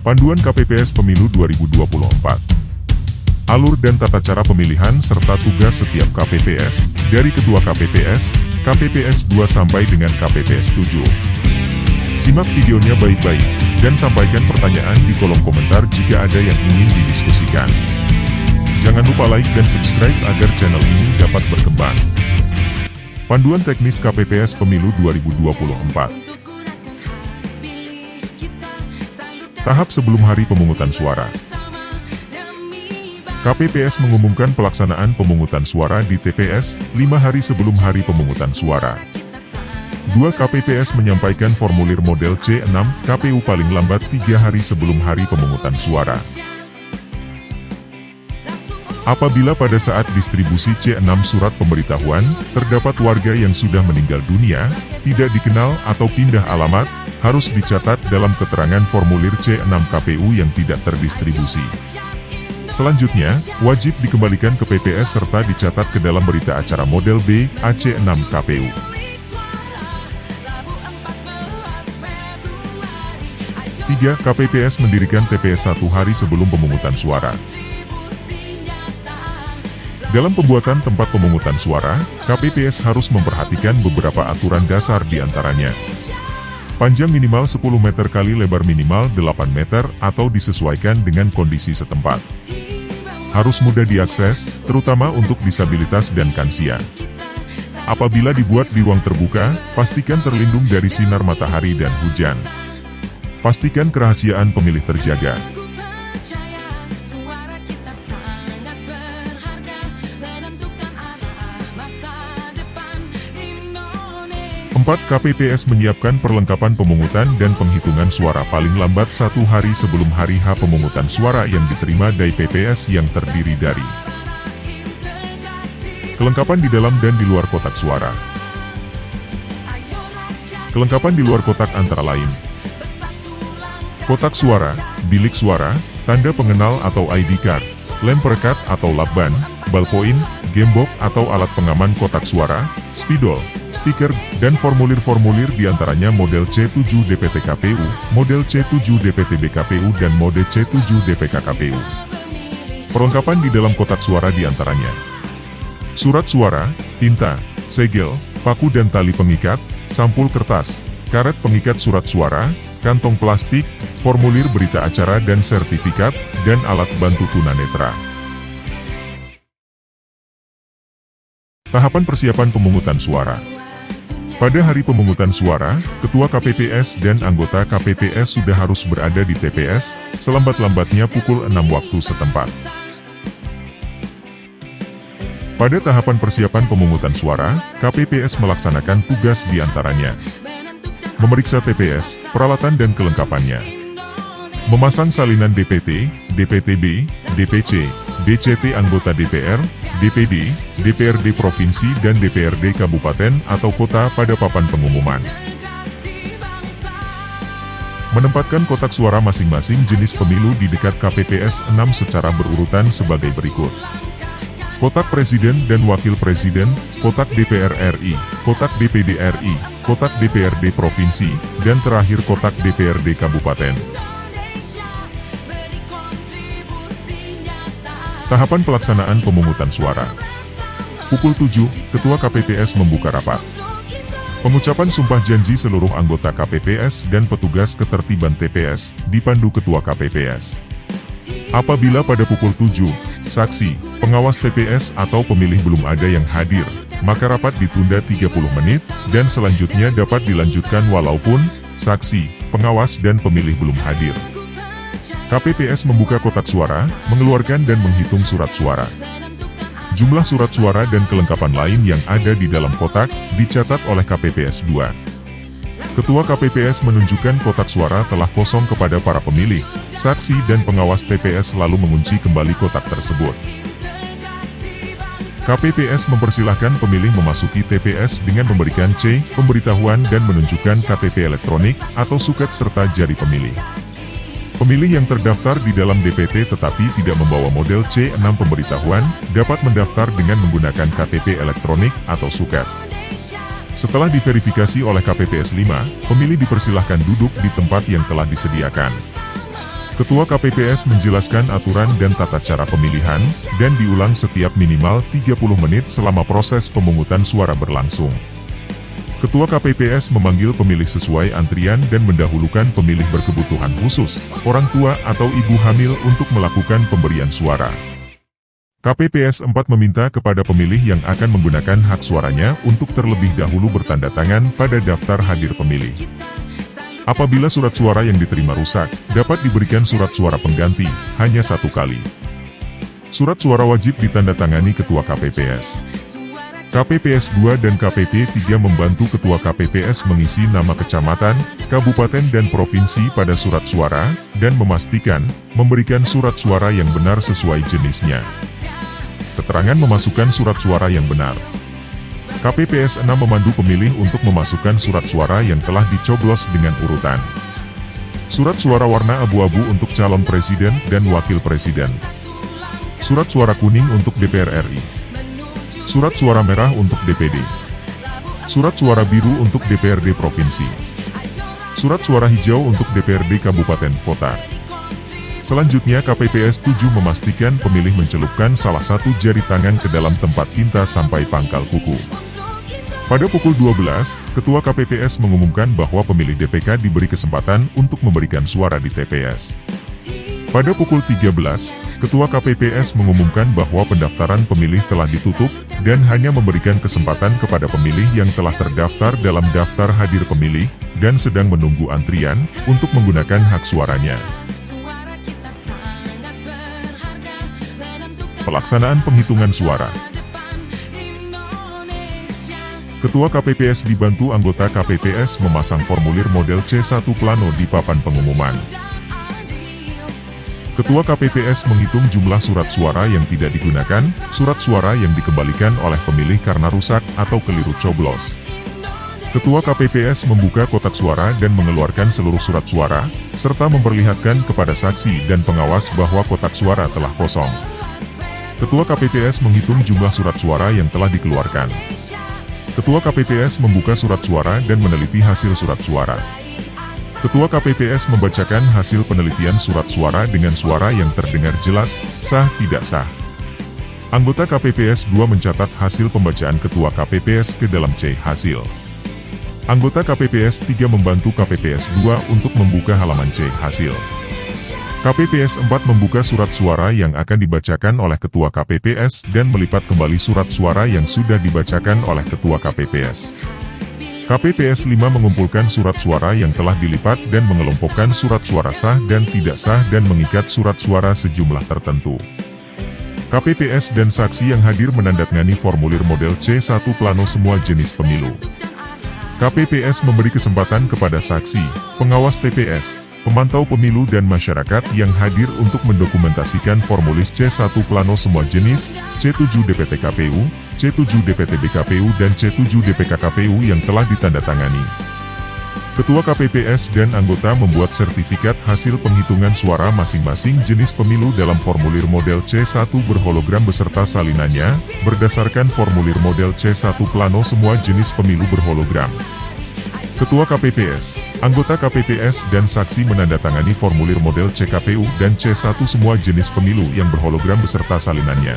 Panduan KPPS Pemilu 2024. Alur dan tata cara pemilihan serta tugas setiap KPPS, dari Ketua KPPS, KPPS 2 sampai dengan KPPS 7. Simak videonya baik-baik, dan sampaikan pertanyaan di kolom komentar jika ada yang ingin didiskusikan. Jangan lupa like dan subscribe agar channel ini dapat berkembang. Panduan teknis KPPS Pemilu 2024. Tahap sebelum hari pemungutan suara. KPPS mengumumkan pelaksanaan pemungutan suara di TPS 5 hari sebelum hari pemungutan suara. 2 KPPS menyampaikan formulir model C6 KPU paling lambat 3 hari sebelum hari pemungutan suara. Apabila pada saat distribusi C6 surat pemberitahuan, terdapat warga yang sudah meninggal dunia, tidak dikenal atau pindah alamat, harus dicatat dalam keterangan formulir C6 KPU yang tidak terdistribusi. Selanjutnya, wajib dikembalikan ke PPS serta dicatat ke dalam berita acara model B, AC6 KPU. Tiga, KPPS mendirikan TPS 1 hari sebelum pemungutan suara. Dalam pembuatan tempat pemungutan suara, KPPS harus memperhatikan beberapa aturan dasar diantaranya. Panjang minimal 10 meter kali lebar minimal 8 meter atau disesuaikan dengan kondisi setempat. Harus mudah diakses, terutama untuk disabilitas dan lansia. Apabila dibuat di ruang terbuka, pastikan terlindung dari sinar matahari dan hujan. Pastikan kerahasiaan pemilih terjaga. 4. KPPS menyiapkan perlengkapan pemungutan dan penghitungan suara paling lambat 1 hari sebelum hari H pemungutan suara yang diterima dari PPS yang terdiri dari kelengkapan di dalam dan di luar kotak suara. Kelengkapan di luar kotak antara lain kotak suara, bilik suara, tanda pengenal atau ID card, lem perekat atau lakban, ballpoint, gembok atau alat pengaman kotak suara, spidol, stiker, dan formulir-formulir diantaranya model C7 DPT KPU, model C7 DPT BKPU dan mode C7 DPK KPU. Perlengkapan di dalam kotak suara diantaranya surat suara, tinta, segel, paku dan tali pengikat, sampul kertas, karet pengikat surat suara, kantong plastik, formulir berita acara dan sertifikat, dan alat bantu tunanetra. Tahapan persiapan pemungutan suara. Pada hari pemungutan suara, Ketua KPPS dan anggota KPPS sudah harus berada di TPS, selambat-lambatnya pukul 6 waktu setempat. Pada tahapan persiapan pemungutan suara, KPPS melaksanakan tugas diantaranya memeriksa TPS, peralatan dan kelengkapannya, memasang salinan DPT, DPTB, DPC, DCT anggota DPR, DPD, DPRD Provinsi dan DPRD Kabupaten atau Kota pada papan pengumuman. Menempatkan kotak suara masing-masing jenis pemilu di dekat KPPS 6 secara berurutan sebagai berikut. Kotak Presiden dan Wakil Presiden, kotak DPR RI, kotak DPD RI, kotak DPRD Provinsi, dan terakhir kotak DPRD Kabupaten. Tahapan pelaksanaan pemungutan suara. Pukul 7, Ketua KPPS membuka rapat. Pengucapan sumpah janji seluruh anggota KPPS dan petugas ketertiban TPS, dipandu Ketua KPPS. Apabila pada pukul 7, saksi, pengawas TPS atau pemilih belum ada yang hadir, maka rapat ditunda 30 menit, dan selanjutnya dapat dilanjutkan walaupun saksi, pengawas dan pemilih belum hadir. KPPS membuka kotak suara, mengeluarkan dan menghitung surat suara. Jumlah surat suara dan kelengkapan lain yang ada di dalam kotak, dicatat oleh KPPS 2. Ketua KPPS menunjukkan kotak suara telah kosong kepada para pemilih, saksi dan pengawas TPS lalu mengunci kembali kotak tersebut. KPPS mempersilahkan pemilih memasuki TPS dengan memberikan C, pemberitahuan dan menunjukkan KTP elektronik atau suket serta jari pemilih. Pemilih yang terdaftar di dalam DPT tetapi tidak membawa model C6 pemberitahuan, dapat mendaftar dengan menggunakan KTP elektronik atau suket. Setelah diverifikasi oleh KPPS 5, pemilih dipersilahkan duduk di tempat yang telah disediakan. Ketua KPPS menjelaskan aturan dan tata cara pemilihan, dan diulang setiap minimal 30 menit selama proses pemungutan suara berlangsung. Ketua KPPS memanggil pemilih sesuai antrian dan mendahulukan pemilih berkebutuhan khusus, orang tua atau ibu hamil untuk melakukan pemberian suara. KPPS 4 meminta kepada pemilih yang akan menggunakan hak suaranya untuk terlebih dahulu bertanda tangan pada daftar hadir pemilih. Apabila surat suara yang diterima rusak, dapat diberikan surat suara pengganti, hanya 1 kali. Surat suara wajib ditandatangani Ketua KPPS. KPPS 2 dan KPP 3 membantu Ketua KPPS mengisi nama kecamatan, kabupaten dan provinsi pada surat suara, dan memastikan, memberikan surat suara yang benar sesuai jenisnya. Keterangan memasukkan surat suara yang benar. KPPS 6 memandu pemilih untuk memasukkan surat suara yang telah dicoblos dengan urutan. Surat suara warna abu-abu untuk calon presiden dan wakil presiden. Surat suara kuning untuk DPR RI. Surat suara merah untuk DPD. Surat suara biru untuk DPRD Provinsi. Surat suara hijau untuk DPRD Kabupaten Kota. Selanjutnya KPPS 7 memastikan pemilih mencelupkan salah satu jari tangan ke dalam tempat tinta sampai pangkal kuku. Pada pukul 12, Ketua KPPS mengumumkan bahwa pemilih DPK diberi kesempatan untuk memberikan suara di TPS. Pada pukul 13, Ketua KPPS mengumumkan bahwa pendaftaran pemilih telah ditutup, dan hanya memberikan kesempatan kepada pemilih yang telah terdaftar dalam daftar hadir pemilih, dan sedang menunggu antrian, untuk menggunakan hak suaranya. Pelaksanaan penghitungan suara. Ketua KPPS dibantu anggota KPPS memasang formulir model C1 plano di papan pengumuman. Ketua KPPS menghitung jumlah surat suara yang tidak digunakan, surat suara yang dikembalikan oleh pemilih karena rusak atau keliru coblos. Ketua KPPS membuka kotak suara dan mengeluarkan seluruh surat suara, serta memperlihatkan kepada saksi dan pengawas bahwa kotak suara telah kosong. Ketua KPPS menghitung jumlah surat suara yang telah dikeluarkan. Ketua KPPS membuka surat suara dan meneliti hasil surat suara. Ketua KPPS membacakan hasil penelitian surat suara dengan suara yang terdengar jelas, sah tidak sah. Anggota KPPS 2 mencatat hasil pembacaan Ketua KPPS ke dalam C hasil. Anggota KPPS 3 membantu KPPS 2 untuk membuka halaman C hasil. KPPS 4 membuka surat suara yang akan dibacakan oleh Ketua KPPS dan melipat kembali surat suara yang sudah dibacakan oleh Ketua KPPS. KPPS 5 mengumpulkan surat suara yang telah dilipat dan mengelompokkan surat suara sah dan tidak sah dan mengikat surat suara sejumlah tertentu. KPPS dan saksi yang hadir menandatangani formulir model C1 plano semua jenis pemilu. KPPS memberi kesempatan kepada saksi, pengawas TPS, pemantau pemilu dan masyarakat yang hadir untuk mendokumentasikan formulir C1 plano semua jenis, C7 DPT KPU, C7 DPT BKPU dan C7 DPK KPU yang telah ditandatangani. Ketua KPPS dan anggota membuat sertifikat hasil penghitungan suara masing-masing jenis pemilu dalam formulir model C1 berhologram beserta salinannya, berdasarkan formulir model C1 plano semua jenis pemilu berhologram. Ketua KPPS, anggota KPPS dan saksi menandatangani formulir model CKPU dan C1 semua jenis pemilu yang berhologram beserta salinannya.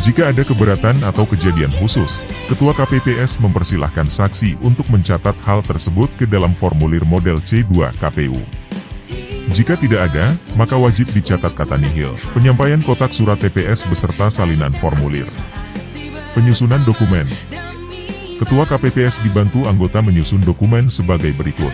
Jika ada keberatan atau kejadian khusus, Ketua KPPS mempersilahkan saksi untuk mencatat hal tersebut ke dalam formulir model C2 KPU. Jika tidak ada, maka wajib dicatat kata nihil. Penyampaian kotak surat TPS beserta salinan formulir. Penyusunan dokumen. Ketua KPPS dibantu anggota menyusun dokumen sebagai berikut.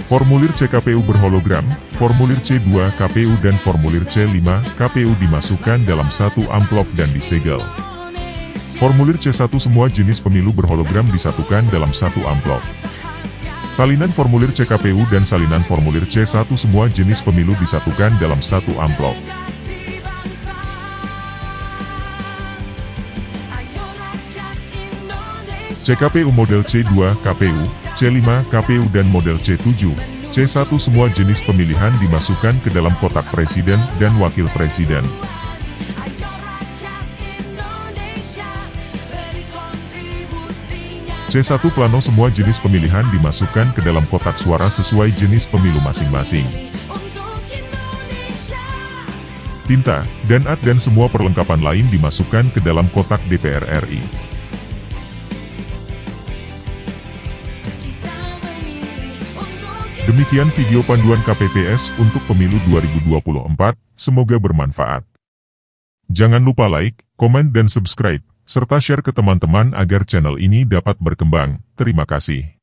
Formulir CKPU berhologram, formulir C2 KPU dan formulir C5 KPU dimasukkan dalam satu amplop dan disegel. Formulir C1 semua jenis pemilu berhologram disatukan dalam satu amplop. Salinan formulir CKPU dan salinan formulir C1 semua jenis pemilu disatukan dalam satu amplop. CKPU model C2 KPU, C5 KPU dan model C7, C1 semua jenis pemilihan dimasukkan ke dalam kotak presiden dan wakil presiden. C1 plano semua jenis pemilihan dimasukkan ke dalam kotak suara sesuai jenis pemilu masing-masing. tinta, dan semua perlengkapan lain dimasukkan ke dalam kotak DPR RI. Demikian video panduan KPPS untuk pemilu 2024, semoga bermanfaat. Jangan lupa like, komen dan subscribe, serta share ke teman-teman agar channel ini dapat berkembang. Terima kasih.